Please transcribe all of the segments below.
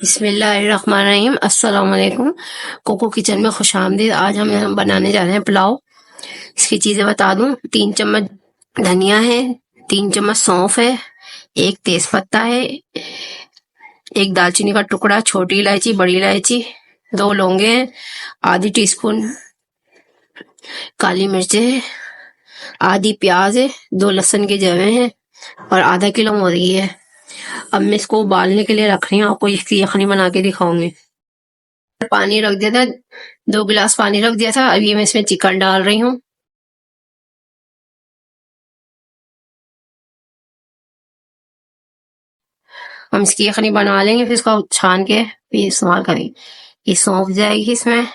बिस्मिल्लाहिर्रहमानिर्रहीम। अस्सलाम वालेकुम। कोको किचन में खुशामदीद। आज हम बनाने जा रहे हैं पुलाव। इसकी चीज़ें बता दूं। 3 चम्मच धनिया है, 3 चम्मच सौंफ है, एक तेज पत्ता है, एक दालचीनी का टुकड़ा, छोटी इलायची, बड़ी इलायची, 2 लौंगे हैं, आधी टीस्पून काली मिर्चें हैं, आधी प्याज है, 2 लहसुन के जवे हैं और आधा किलो मुर्गी है। अब मैं इसको उबालने के लिए रख रही हूँ, आपको इसकी यखनी बना के दिखाऊंगी। पानी रख दिया था, 2 गिलास पानी रख दिया था। अभी मैं इसमें चिकन डाल रही हूँ। हम इसकी यखनी बना लेंगे, फिर इसको छान के फिर इस्तेमाल करेंगे। ये सौंफ जाएगी इसमें,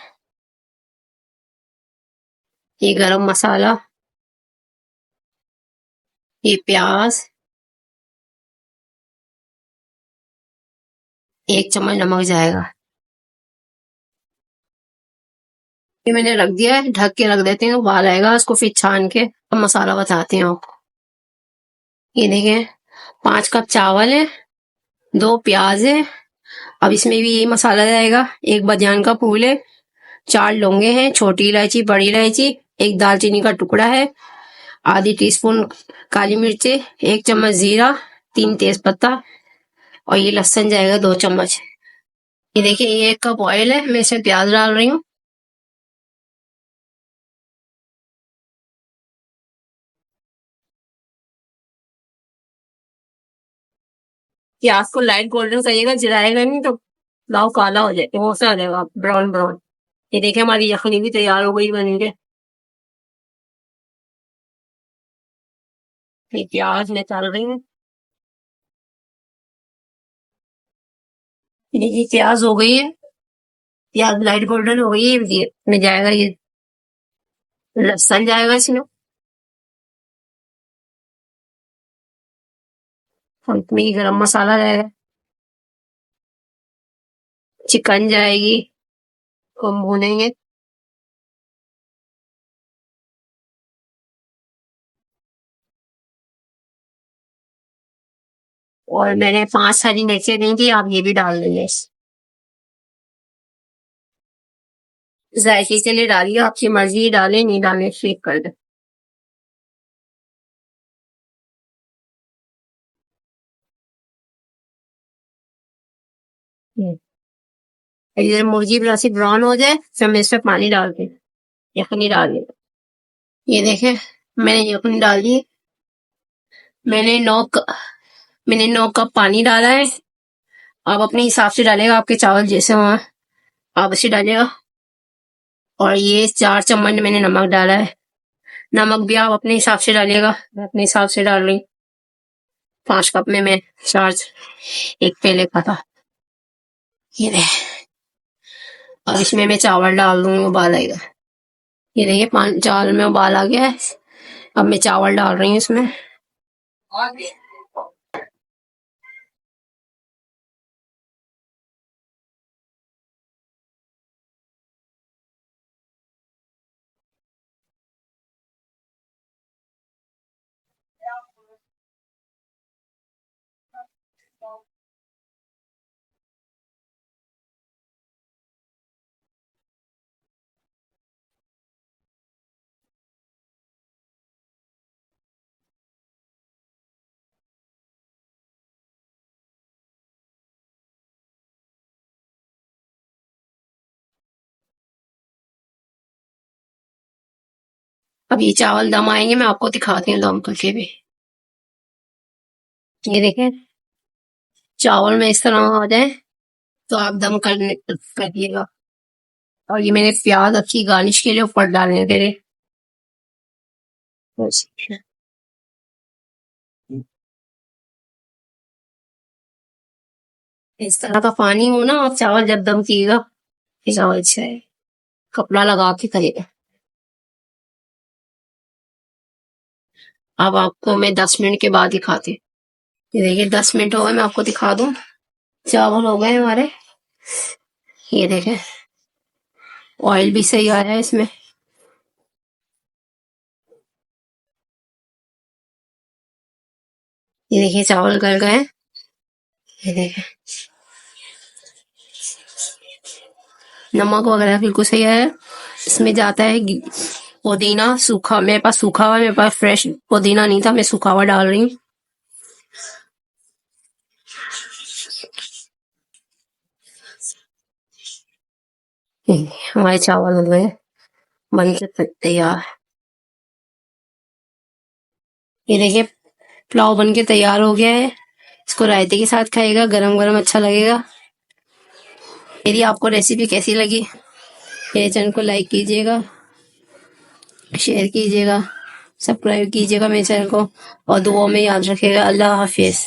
ये गरम मसाला, ये प्याज, 1 चम्मच नमक जाएगा। ये मैंने रख दिया है, ढक के रख देते हैं, उबाल आएगा उसको फिर छान के अब मसाला बताते हैं आपको। ये देखें, 5 कप चावल है, 2 प्याज है। अब इसमें भी यही मसाला जाएगा। एक बादियान का फूल है, 4 लौंगे हैं, छोटी इलायची, बड़ी इलायची, एक दालचीनी का टुकड़ा है, आधी टीस्पून काली मिर्ची, 1 चम्मच जीरा, 3 तेज पत्ता और ये लहसुन जाएगा 2 चम्मच। ये देखिए, ये 1 कप ऑयल है, मैं इसमें प्याज डाल रही हूँ। प्याज को लाइट गोल्डन करिएगा, जलाएगा नहीं तो पुलाव काला हो जाएगा, वो सा आ जाएगा ब्राउन ब्राउन। ये देखिए, हमारी यखनी भी तैयार हो गई बन के। ये प्याज मैं डाल रही हूँ। ये देखिए, प्याज हो गई है, प्याज लाइट गोल्डन हो गई है। ये में जाएगा, ये लहसुन जाएगा इसमें, और इसमें ये गरम मसाला जाएगा, चिकन जाएगी, हम भूनेंगे। और मैंने 5 हरी मिर्चें दी थी, आप ये भी डाल देंगे। जायके के लिए डालिए, आपकी मर्जी, डालें नहीं डालें, शेक कर दे। ये मुर्गी सी ब्राउन हो जाए फिर मैं इसमें पानी डाल के यखनी डाल दी। ये देखें, मैंने यखनी डाल दी। मैंने 9 कप पानी डाला है। आप अपने हिसाब से डालेगा, आपके चावल जैसे हो आप उसे डालेगा। और ये 4 चम्मच मैंने नमक डाला है। नमक भी आप अपने हिसाब से डालिएगा, मैं अपने हिसाब से डाल रही। 5 कप में मैं 4, एक पेले का था। ये दे, अब इसमें मैं चावल डाल दूंगी, उबाल आएगा। ये देखिए, चावल में उबाल आ गया है। अब मैं चावल डाल रही हूँ इसमें। अब ये चावल दम आएंगे, मैं आपको दिखाती हूँ दम करके भी। ये देखें, चावल में इस तरह हो जाए तो आप दम करिएगा। और ये मैंने प्याज अच्छी गार्निश के लिए ऊपर डालने दे रहे। इस तरह का पानी हो ना, आप चावल जब दम कीजिएगा, ये चावल अच्छा है। कपड़ा लगा के करिएगा। अब आपको मैं 10 मिनट के बाद दिखाती हूँ। ये देखिए, 10 मिनट हो गए, मैं आपको दिखा दूं। चावल हो गए हमारे। ये देखें, ऑयल भी सही आया है इसमें। ये देखिए, चावल गल गए। ये देखें, नमक वगैरह बिल्कुल सही है। इसमें जाता है पुदीना सूखा, मेरे पास सूखा हुआ, मेरे पास फ्रेश पुदीना नहीं था, मैं सूखा हुआ डाल रही हूँ। हमारे चावल हो गए बन के तैयार। ये देखिए पुलाव बन के तैयार हो गया है। इसको रायते के साथ खाइएगा, गरम गरम अच्छा लगेगा। यदि आपको रेसिपी कैसी लगी, मेरे चैनल को लाइक कीजिएगा, शेयर कीजिएगा, सब्सक्राइब कीजिएगा मेरे चैनल को, और दुआओं में याद रखिएगा। अल्लाह हाफिज।